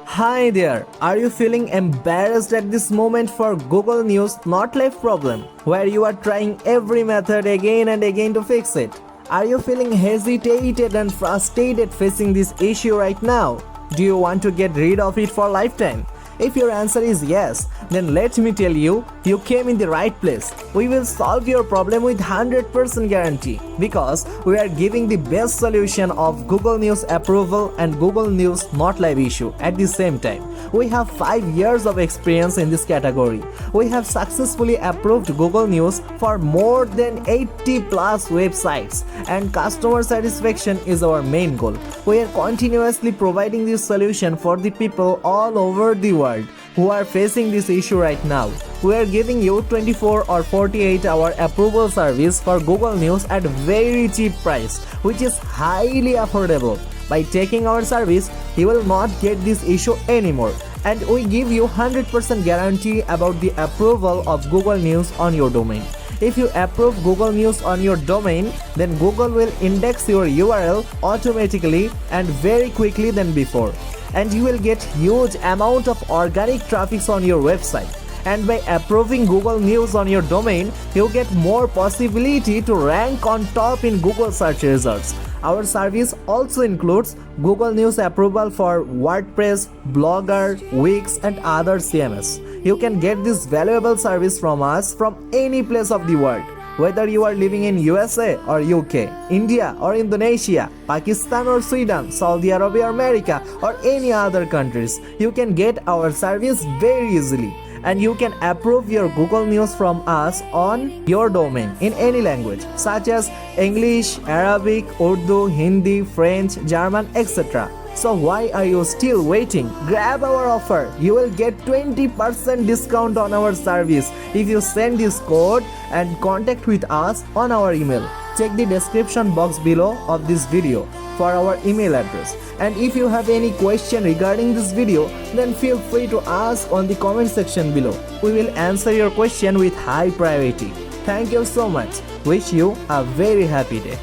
Hi there, are you feeling embarrassed at this moment for Google News not live problem, where you are trying every method again and again to fix it? Are you feeling hesitated and frustrated facing this issue right now? Do you want to get rid of it for lifetime? If your answer is yes, then let me tell you, you came in the right place. We will solve your problem with 100% guarantee because we are giving the best solution of Google News approval and Google News not live issue at the same time. We have 5 years of experience in this category. We have successfully approved Google News for more than 80 plus websites, and customer satisfaction is our main goal. We are continuously providing this solution for the people all over the world who are facing this issue right now. We are giving you 24 or 48-hour approval service for Google News at very cheap price, which is highly affordable. By taking our service, you will not get this issue anymore. And we give you 100% guarantee about the approval of Google News on your domain. If you approve Google News on your domain, then Google will index your URL automatically and very quickly than before. And you will get huge amount of organic traffic on your website. And by approving Google News on your domain, you get more possibility to rank on top in Google search results. Our service also includes Google News approval for WordPress, Blogger, Wix and other CMS. You can get this valuable service from us from any place of the world. Whether you are living in USA or UK, India or Indonesia, Pakistan or Sweden, Saudi Arabia or America or any other countries, you can get our service very easily. And you can approve your Google News from us on your domain in any language such as English, Arabic, Urdu, Hindi, French, German, etc. So why are you still waiting? Grab our offer. You will get 20% discount on our service if you send this code and contact with us on our email. Check the description box below of this video for our email address. And if you have any question regarding this video, then feel free to ask on the comment section below. We will answer your question with high priority. Thank you so much. Wish you a very happy day.